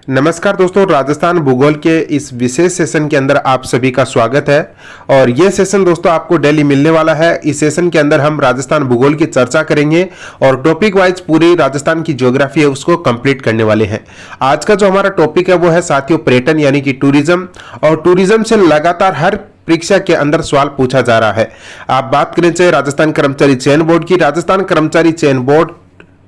नमस्कार दोस्तों, राजस्थान भूगोल के इस विशेष सेशन के अंदर आप सभी का स्वागत है। और ये सेशन दोस्तों आपको डेली मिलने वाला है। इस सेशन के अंदर हम राजस्थान भूगोल की चर्चा करेंगे और टॉपिक वाइज पूरी राजस्थान की ज्योग्राफी है उसको कंप्लीट करने वाले हैं। आज का जो हमारा टॉपिक है वो है साथियों पर्यटन यानी कि टूरिज्म। और टूरिज्म से लगातार हर परीक्षा के अंदर सवाल पूछा जा रहा है। आप बात करें चाहे राजस्थान कर्मचारी चयन बोर्ड की, राजस्थान कर्मचारी चयन बोर्ड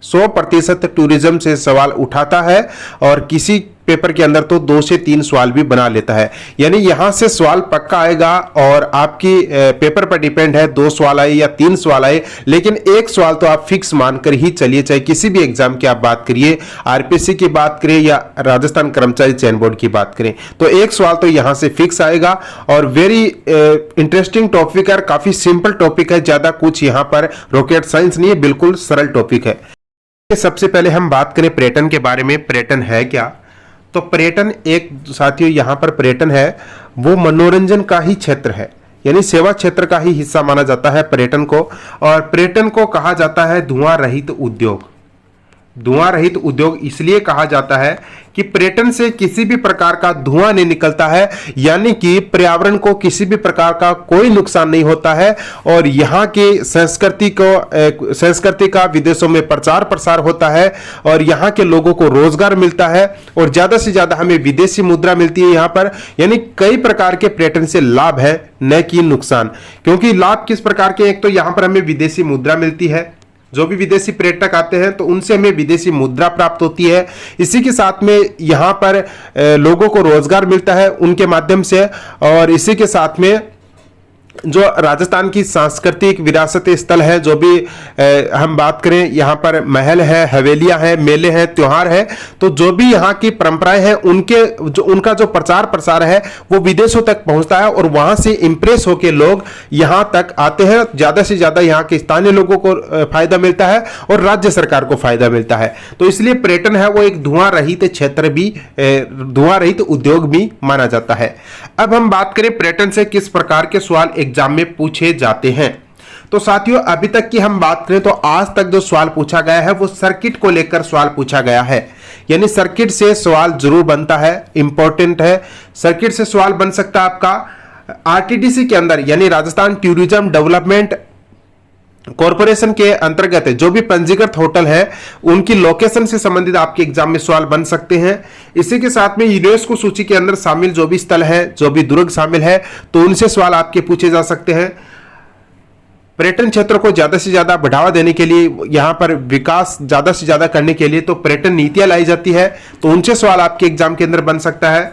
100% टूरिज्म से सवाल उठाता है और किसी पेपर के अंदर तो 2 से 3 सवाल भी बना लेता है। यानी यहां से सवाल पक्का आएगा और आपकी पेपर पर डिपेंड है 2 सवाल आए या 3 सवाल आए, लेकिन एक सवाल तो आप फिक्स मानकर ही चलिए। चाहे किसी भी एग्जाम की आप बात करिए, आरपीएससी की बात करें या राजस्थान कर्मचारी चयन बोर्ड की बात करें, तो एक सवाल तो यहां से फिक्स आएगा। और वेरी इंटरेस्टिंग टॉपिक है, काफी सिंपल टॉपिक है, ज्यादा कुछ यहां पर रॉकेट साइंस नहीं है, बिल्कुल सरल टॉपिक है। सबसे पहले हम बात करें पर्यटन के बारे में। पर्यटन है क्या? तो पर्यटन एक साथियों यहां पर पर्यटन है वो मनोरंजन का ही क्षेत्र है, यानी सेवा क्षेत्र का ही हिस्सा माना जाता है पर्यटन को। और पर्यटन को कहा जाता है धुआं रहित उद्योग। धुआं रहित उद्योग इसलिए कहा जाता है कि पर्यटन से किसी भी प्रकार का धुआं नहीं निकलता है, यानी कि पर्यावरण को किसी भी प्रकार का कोई नुकसान नहीं होता है। और यहाँ की संस्कृति का विदेशों में प्रचार प्रसार होता है और यहाँ के लोगों को रोजगार मिलता है और ज्यादा से ज्यादा हमें विदेशी मुद्रा मिलती है यहाँ पर। यानी कई प्रकार के पर्यटन से लाभ है, न कि नुकसान। क्योंकि लाभ किस प्रकार के, एक तो यहाँ पर हमें विदेशी मुद्रा मिलती है, जो भी विदेशी पर्यटक आते हैं तो उनसे हमें विदेशी मुद्रा प्राप्त होती है। इसी के साथ में यहाँ पर लोगों को रोजगार मिलता है उनके माध्यम से। और इसी के साथ में जो राजस्थान की सांस्कृतिक विरासत स्थल है, जो भी हम बात करें, यहाँ पर महल है, हवेलियां हैं, मेले हैं, त्योहार है, तो जो भी यहाँ की परंपराएं हैं उनका जो प्रचार प्रसार है वो विदेशों तक पहुंचता है और वहां से इंप्रेस होकर लोग यहाँ तक आते हैं। ज्यादा से ज्यादा यहाँ के स्थानीय लोगों को फायदा मिलता है और राज्य सरकार को फायदा मिलता है। तो इसलिए पर्यटन है वो एक धुआं रहित क्षेत्र भी, धुआं रहित उद्योग भी माना जाता है। अब हम बात करें पर्यटन से किस प्रकार के सवाल एग्जाम में पूछे जाते हैं। तो साथियों अभी तक की हम बात करें तो आज तक जो सवाल पूछा गया है वो सर्किट को लेकर सवाल पूछा गया है। यानी सर्किट से सवाल जरूर बनता है, इंपॉर्टेंट है। सर्किट से सवाल बन सकता है आपका आरटीडीसी के अंदर, यानी राजस्थान टूरिज्म डेवलपमेंट कॉरपोरेशन के अंतर्गत जो भी पंजीकृत होटल है उनकी लोकेशन से संबंधित आपके एग्जाम में सवाल बन सकते हैं। इसी के साथ में यूनेस्को सूची के अंदर शामिल जो भी स्थल है, जो भी दुर्ग शामिल है, तो उनसे सवाल आपके पूछे जा सकते हैं। पर्यटन क्षेत्र को ज्यादा से ज्यादा बढ़ावा देने के लिए, यहां पर विकास ज्यादा से ज्यादा करने के लिए तो पर्यटन नीतियां लाई जाती है, तो उनसे सवाल आपके एग्जाम के अंदर बन सकता है।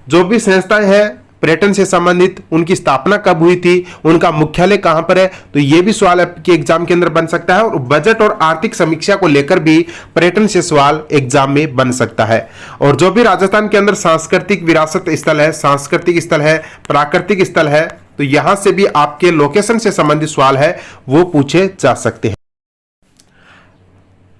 जो भी संस्थाएं हैं पर्यटन से संबंधित, उनकी स्थापना कब हुई थी, उनका मुख्यालय कहां पर है, तो यह भी सवाल आपके एग्जाम के अंदर बन सकता है। और बजट और आर्थिक समीक्षा को लेकर भी पर्यटन से सवाल एग्जाम में बन सकता है। और जो भी राजस्थान के अंदर सांस्कृतिक विरासत स्थल है, सांस्कृतिक स्थल है, प्राकृतिक स्थल है, तो यहां से भी आपके लोकेशन से संबंधित सवाल है वो पूछे जा सकते हैं।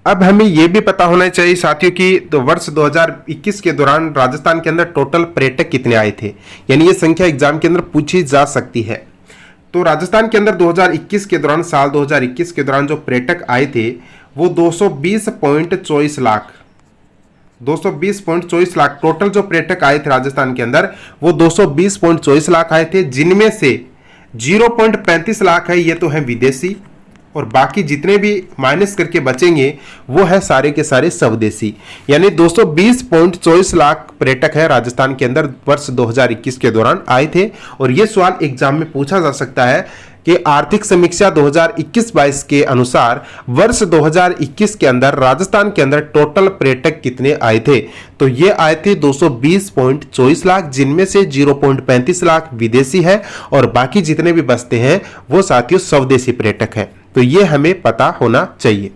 अब हमें यह भी पता होना चाहिए साथियों कि तो वर्ष 2021 के दौरान राजस्थान के अंदर टोटल पर्यटक कितने आए थे, यानी ये संख्या एग्जाम के अंदर पूछी जा सकती है। तो राजस्थान के अंदर 2021 के दौरान, साल 2021 के दौरान जो पर्यटक आए थे वो 220.24 लाख 220.24 लाख टोटल जो पर्यटक आए थे राजस्थान के अंदर वो 220.24 लाख आए थे, जिनमें से 0.35 लाख है ये तो है विदेशी और बाकी जितने भी माइनस करके बचेंगे वो है सारे के सारे स्वदेशी। यानी 220.24 लाख पर्यटक है राजस्थान के अंदर वर्ष 2021 के दौरान आए थे। और ये सवाल एग्जाम में पूछा जा सकता है कि आर्थिक समीक्षा 2021-22 के अनुसार वर्ष 2021 के अंदर राजस्थान के अंदर टोटल पर्यटक कितने आए थे, तो ये आए थे 220.24 लाख, जिनमें से 0.35 लाख विदेशी है और बाकी जितने भी बचते हैं वो साथियों स्वदेशी पर्यटक हैं। तो ये हमें पता होना चाहिए।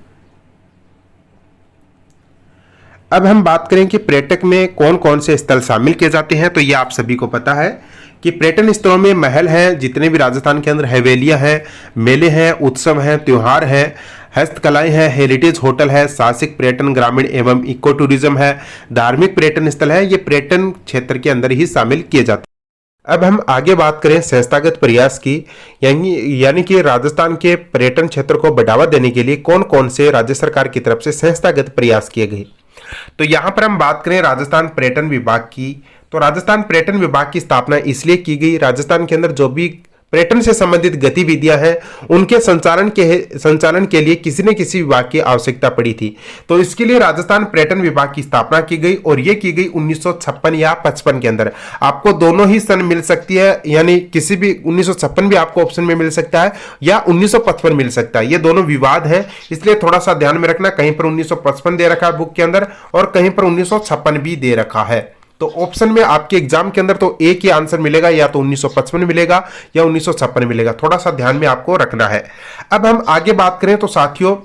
अब हम बात करें कि पर्यटक में कौन कौन से स्थल शामिल किए जाते हैं, तो ये आप सभी को पता है कि पर्यटन स्थलों में महल हैं, जितने भी राजस्थान के अंदर हवेलियां हैं, मेले हैं, उत्सव हैं, त्योहार हैं, हस्तकलाएं हैं, हेरिटेज होटल है, साहसिक पर्यटन, ग्रामीण एवं इको टूरिज्म है, धार्मिक पर्यटन स्थल है, ये पर्यटन क्षेत्र के अंदर ही शामिल किए जाते हैं। अब हम आगे बात करें संस्थागत प्रयास की, यानी कि राजस्थान के पर्यटन क्षेत्र को बढ़ावा देने के लिए कौन कौन से राज्य सरकार की तरफ से संस्थागत प्रयास किए गए। तो यहाँ पर हम बात करें राजस्थान पर्यटन विभाग की, तो राजस्थान पर्यटन विभाग की स्थापना इसलिए की गई, राजस्थान के अंदर जो भी पर्यटन से संबंधित गतिविधियां हैं उनके संचालन के लिए किसी न किसी विभाग की आवश्यकता पड़ी थी। तो इसके लिए राजस्थान पर्यटन विभाग की स्थापना की गई और यह की गई 1956 या 55 के अंदर। आपको दोनों ही सन मिल सकती है, यानी किसी भी 1956 भी आपको ऑप्शन में मिल सकता है या 1955 मिल सकता है, ये दोनों विवाद है, इसलिए थोड़ा सा ध्यान में रखना। कहीं पर 1955 दे रखा है बुक के अंदर और कहीं पर 1956 भी दे रखा है। तो ऑप्शन में आपके एग्जाम के अंदर तो एक ही आंसर मिलेगा, या तो 1955 मिलेगा या 1956 मिलेगा, थोड़ा सा ध्यान में आपको रखना है। अब हम आगे बात करें तो साथियों,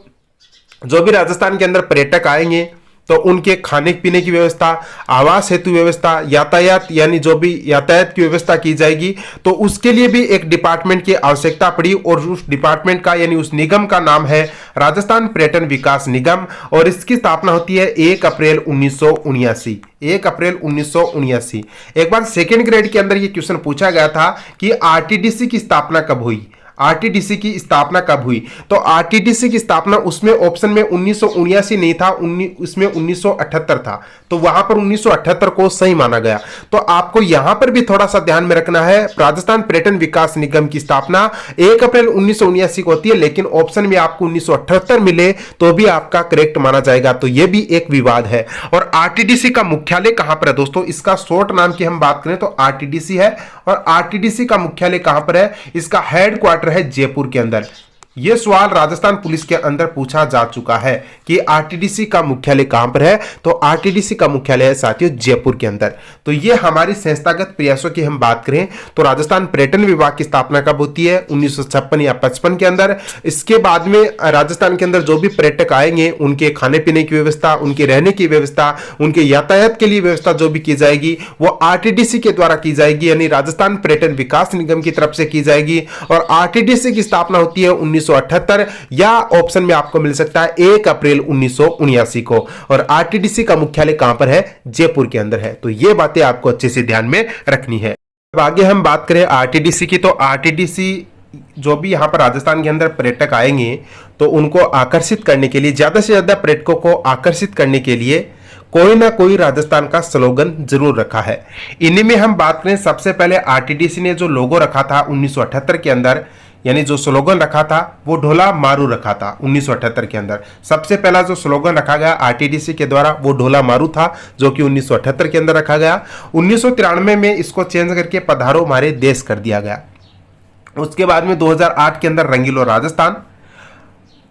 जो भी राजस्थान के अंदर पर्यटक आएंगे तो उनके खाने पीने की व्यवस्था, आवास हेतु व्यवस्था, यातायात यानी जो भी यातायात की व्यवस्था की जाएगी, तो उसके लिए भी एक डिपार्टमेंट की आवश्यकता पड़ी और उस डिपार्टमेंट का यानी उस निगम का नाम है राजस्थान पर्यटन विकास निगम और इसकी स्थापना होती है 1 अप्रैल 1979। 1 अप्रैल 1979। एक बार सेकेंड ग्रेड के अंदर यह क्वेश्चन पूछा गया था कि आरटीडीसी की स्थापना कब हुई, आरटीडीसी की स्थापना कब हुई। तो आरटीडीसी की स्थापना उसमें ऑप्शन में 1979 नहीं था, उसमें 1978 था, तो वहां पर 1978 को सही माना गया। तो आपको यहां पर भी थोड़ा सा ध्यान में रखना है, राजस्थान पर्यटन विकास निगम की स्थापना 1 अप्रैल 1979 को होती है, लेकिन ऑप्शन में आपको 1978 मिले तो भी आपका करेक्ट माना जाएगा। तो यह भी एक विवाद है। और आरटीडीसी का मुख्यालय कहां पर है दोस्तों, इसका शॉर्ट नाम की हम बात करें तो आरटीडीसी है, और आरटीडीसी का मुख्यालय कहां पर है, इसका हेडक्वार्टर है जयपुर के अंदर। यह सवाल राजस्थान पुलिस के अंदर पूछा जा चुका है कि आरटीडीसी का मुख्यालय कहां पर है, तो आरटीडीसी का मुख्यालय है साथियों जयपुर के अंदर। तो यह हमारी संस्थागत प्रयासों की हम बात करें तो राजस्थान पर्यटन विभाग की स्थापना कब होती है, 1956 या 55 के अंदर। इसके बाद में राजस्थान के अंदर जो भी पर्यटक आएंगे उनके खाने पीने की व्यवस्था, उनके रहने की व्यवस्था, उनके यातायात के लिए व्यवस्था जो भी की जाएगी वो आरटीडीसी के द्वारा की जाएगी, यानी राजस्थान पर्यटन विकास निगम की तरफ से की जाएगी। और आरटीडीसी की स्थापना होती है 1978 या ऑप्शन में आपको मिल सकता है 1 अप्रैल 1979 को। और आरटीडीसी का मुख्यालय कहां पर है, जयपुर के अंदर है। तो ये बातें आपको अच्छे से ध्यान में रखनी है। अब आगे हम बात करें आरटीडीसी की, तो आरटीडीसी जो भी यहां पर राजस्थान के अंदर पर्यटक आएंगे तो उनको आकर्षित करने के लिए, ज्यादा से ज्यादा पर्यटकों को आकर्षित करने के लिए कोई ना कोई राजस्थान का स्लोगन जरूर रखा है। इन्हीं में हम बात करें, सबसे पहले आरटीडीसी ने जो लोगो रखा था 1978 के अंदर, यानी जो स्लोगन रखा था वो ढोला मारू रखा था 1978 के अंदर। सबसे पहला जो स्लोगन रखा गया आरटीडीसी के द्वारा वो ढोला मारू था, जो कि 1978 के अंदर रखा गया। 1993 में इसको चेंज करके पधारो हमारे देश कर दिया गया। उसके बाद में 2008 के अंदर रंगीलो राजस्थान,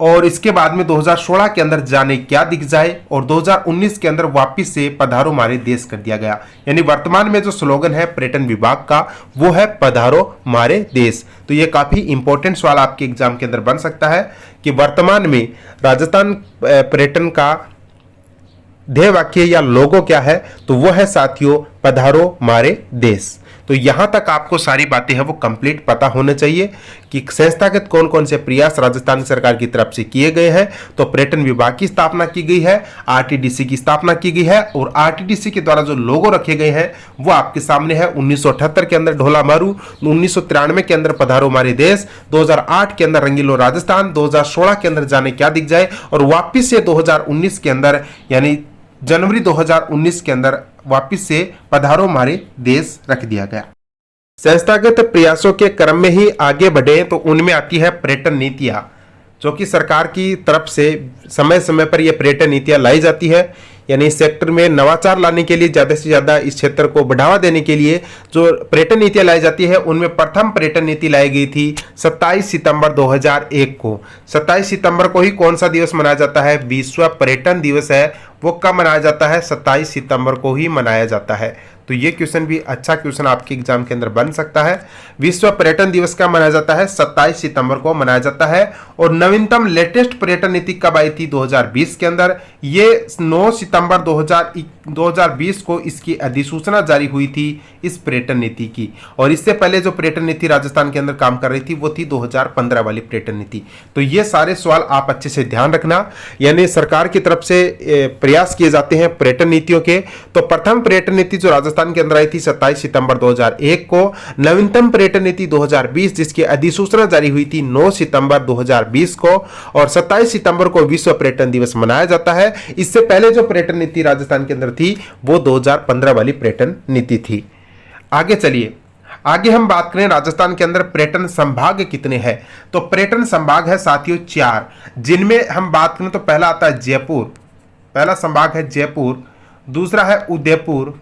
और इसके बाद में 2016 के अंदर जाने क्या दिख जाए, और 2019 के अंदर वापिस से पधारो हमारे देश कर दिया गया। यानी वर्तमान में जो स्लोगन है पर्यटन विभाग का वो है पधारो हमारे देश। तो ये काफी इंपॉर्टेंट सवाल आपके एग्जाम के अंदर बन सकता है कि वर्तमान में राजस्थान पर्यटन का ध्येय वाक्य या लोगो क्या है, तो वो है साथियों पधारो हमारे देश। तो यहां तक आपको सारी बातें हैं वो कंप्लीट पता होने चाहिए कि संस्थागत कौन कौन से प्रयास राजस्थान सरकार की तरफ से किए गए हैं। तो पर्यटन विभाग की स्थापना की गई है, आरटीडीसी की स्थापना की गई है, और आरटीडीसी के द्वारा जो लोगो रखे गए हैं वो आपके सामने है। 1978 के अंदर ढोला मारू, 1993 के अंदर पधारो हमारे देश, 2008 के अंदर रंगीलो राजस्थान, 2016 के अंदर जाने क्या दिख जाए, और वापिस से 2019 के अंदर यानी जनवरी 2019 के अंदर वापिस से पधारो हमारे देश रख दिया गया। संस्थागत प्रयासों के क्रम में ही आगे बढ़े तो उनमें आती है पर्यटन नीतियां, जो कि सरकार की तरफ से समय समय पर यह पर्यटन नीतियां लाई जाती है। यानी इस सेक्टर में नवाचार लाने के लिए, ज्यादा से ज्यादा इस क्षेत्र को बढ़ावा देने के लिए जो पर्यटन नीतियां लाई जाती है उनमें प्रथम पर्यटन नीति लाई गई थी 27 सितंबर 2001 को। 27 सितंबर को ही कौन सा दिवस मनाया जाता है, विश्व पर्यटन दिवस है, वो कब मनाया जाता है, 27 सितंबर को ही मनाया जाता है। तो ये क्वेश्चन भी अच्छा क्वेश्चन आपके एग्जाम के अंदर बन सकता है। विश्व पर्यटन दिवस का मनाया जाता है 27 सितंबर को मनाया जाता है। और नवीनतम लेटेस्ट पर्यटन नीति कब आई थी, 2020 के अंदर। ये 9 सितंबर 2020 को इसकी अधिसूचना जारी हुई थी इस पर्यटन नीति की। और इससे पहले जो पर्यटन नीति राजस्थान के अंदर काम कर रही थी वो थी 2015 वाली पर्यटन नीति। तो ये सारे सवाल आप अच्छे से ध्यान रखना, यानी सरकार की तरफ से प्रयास किए जाते हैं पर्यटन नीतियों के। तो प्रथम पर्यटन नीति जो राजस्थान के अंदर आई थी 27 सितंबर 2001 को, नवीनतम पर्यटन नीति 2020 जिसकी अधिसूचना जारी हुई थी 9 सितंबर 2020 को, और 27 सितंबर को विश्व पर्यटन दिवस मनाया जाता है। इससे पहले जो पर्यटन नीति राजस्थान के अंदर थी वो 2015 वाली पर्यटन नीति थी। आगे चलिए, आगे हम बात करें राजस्थान के अंदर पर्यटन संभाग कितने हैं। तो पर्यटन संभाग है साथियों 4, जिनमें हम बात करें तो पहला आता है जयपुर, पहला संभाग है जयपुर, दूसरा है उदयपुर,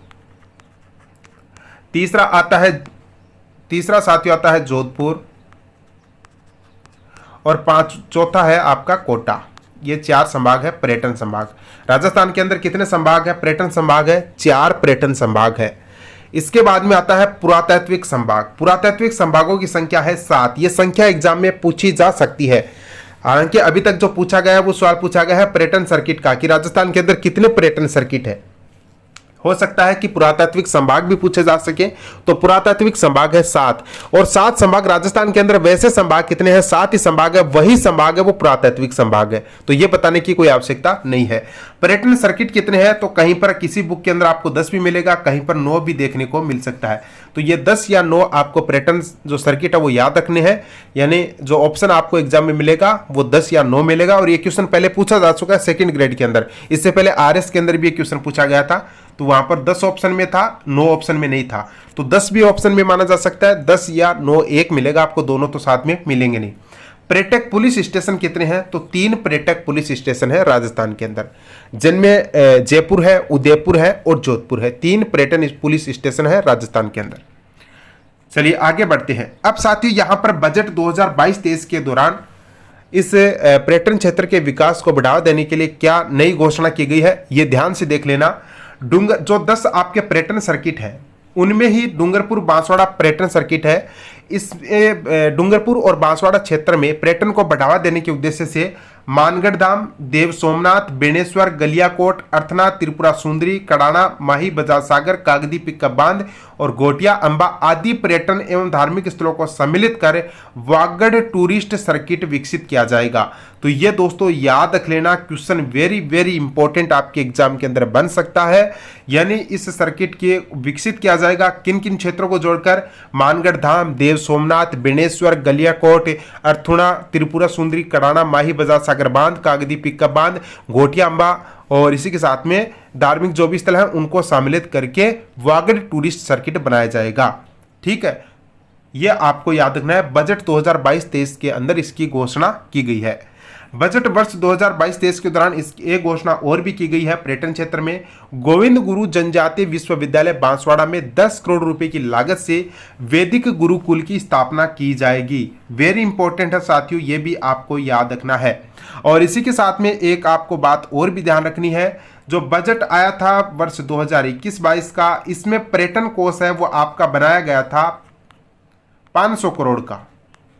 तीसरा साथियों आता है जोधपुर, और चौथा है आपका कोटा। ये 4 संभाग है पर्यटन संभाग। राजस्थान के अंदर कितने संभाग है? पर्यटन संभाग है 4 पर्यटन संभाग है। इसके बाद में आता है पुरातात्विक संभाग। पुरातात्विक संभागों की संख्या है 7। यह संख्या एग्जाम में पूछी जा सकती है। हालांकि अभी तक जो पूछा गया है वो सवाल पूछा गया है पर्यटन सर्किट का, कि राजस्थान के अंदर कितने पर्यटन सर्किट है। हो सकता है कि पुरातात्विक संभाग भी पूछे जा सके। तो पुरातात्विक संभाग है 7, और 7 संभाग राजस्थान के अंदर। वैसे संभाग कितने हैं? 7 ही संभाग है, वही संभाग है वो पुरातात्विक संभाग है। तो ये बताने की कोई आवश्यकता नहीं है। पर्यटन सर्किट कितने हैं? तो कहीं पर किसी बुक के अंदर आपको 10 भी मिलेगा, कहीं पर 9 भी देखने को मिल सकता है। तो ये 10 या 9 आपको पर्यटन जो सर्किट है वो याद रखने हैं, यानी जो ऑप्शन आपको एग्जाम में मिलेगा वो 10 या 9 मिलेगा। और ये क्वेश्चन पहले पूछा जा चुका है 2nd ग्रेड के अंदर। इससे पहले RS के अंदर भी ये क्वेश्चन पूछा गया था, तो वहां पर 10 ऑप्शन में था, 9 ऑप्शन में नहीं था। तो 10 भी ऑप्शन में माना जा सकता है, 10 या 9 एक मिलेगा आपको, दोनों तो साथ में मिलेंगे नहीं। पर्यटक पुलिस स्टेशन कितने हैं? तो 3 पर्यटक पुलिस स्टेशन है राजस्थान के अंदर, जिनमें जयपुर है, उदयपुर है और जोधपुर है। 3 पर्यटन पुलिस स्टेशन है राजस्थान के अंदर। चलिए आगे बढ़ते हैं। अब साथियों यहां पर बजट 2022-23 के दौरान इस पर्यटन क्षेत्र के विकास को बढ़ावा देने के लिए क्या नई घोषणा की गई है, ये ध्यान से देख लेना। जो 10 आपके पर्यटन सर्किट है उनमें ही डूंगरपुर बांसवाड़ा पर्यटन सर्किट है। इस डूंगरपुर और बांसवाड़ा क्षेत्र में पर्यटन को बढ़ावा देने के उद्देश्य से मानगढ़ धाम, देव सोमनाथ, बेणेश्वर, गलियाकोट, अर्थनाथ, त्रिपुरा सुंदरी, कड़ाना, माही बजाज सागर, कागदी पिकअप बांध और घोटिया अंबा आदि पर्यटन एवं धार्मिक स्थलों को सम्मिलित कर वागड़ टूरिस्ट सर्किट विकसित किया जाएगा। तो ये दोस्तों याद रख लेना, क्वेश्चन वेरी वेरी इंपॉर्टेंट आपके एग्जाम के अंदर बन सकता है। यानी इस सर्किट के विकसित किया जाएगा किन किन क्षेत्रों को जोड़कर? मानगढ़ धाम, देव सोमनाथ, बेणेश्वर, गलियाकोट, अर्थुणा, त्रिपुरा सुंदरी, कड़ाना, माही बजाज सागर बांध, कागदी पिकअप बांध, घोटिया अंबा और इसी के साथ में धार्मिक जो भी स्थल हैं उनको सम्मिलित करके वागड़ टूरिस्ट सर्किट बनाया जाएगा। ठीक है, यह आपको याद रखना है। बजट 2022-23 के अंदर इसकी घोषणा की गई है। बजट वर्ष 2022-23 के दौरान एक घोषणा और भी की गई है। पर्यटन क्षेत्र में गोविंद गुरु जनजातीय विश्वविद्यालय बांसवाड़ा में 10 करोड़ रुपए की लागत से वैदिक गुरुकुल की स्थापना की जाएगी। वेरी इंपॉर्टेंट है साथियों, ये भी आपको याद रखना है। और इसी के साथ में एक आपको बात और भी ध्यान रखनी है, जो बजट आया था वर्ष 2021-22 का, इसमें पर्यटन कोष है वो आपका बनाया गया था 500 करोड़ का।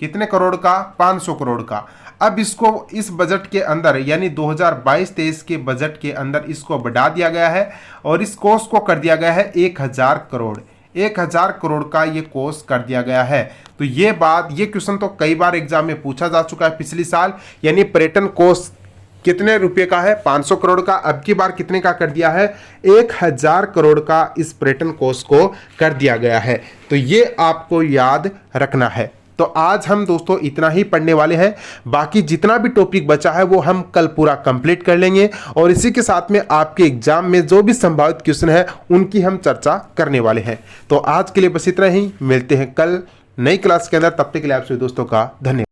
कितने करोड़ का? 500 करोड़ का। अब इसको इस बजट के अंदर यानी 2022-23 के बजट के अंदर इसको बढ़ा दिया गया है और इस कोष को कर दिया गया है 1000 करोड़। 1000 करोड़ का ये कोष कर दिया गया है। तो ये क्वेश्चन तो कई बार एग्जाम में पूछा जा चुका है पिछली साल। यानी पर्यटन कोष कितने रुपए का है? 500 करोड़ का। अब की बार कितने का कर दिया है? 1000 करोड़ का इस पर्यटन कोष को कर दिया गया है। तो ये आपको याद रखना है। तो आज हम दोस्तों इतना ही पढ़ने वाले हैं। बाकी जितना भी टॉपिक बचा है वो हम कल पूरा कंप्लीट कर लेंगे और इसी के साथ में आपके एग्जाम में जो भी संभावित क्वेश्चन है उनकी हम चर्चा करने वाले हैं। तो आज के लिए बस इतना ही, मिलते हैं कल नई क्लास के अंदर। तब तक के लिए आप सभी दोस्तों का धन्यवाद।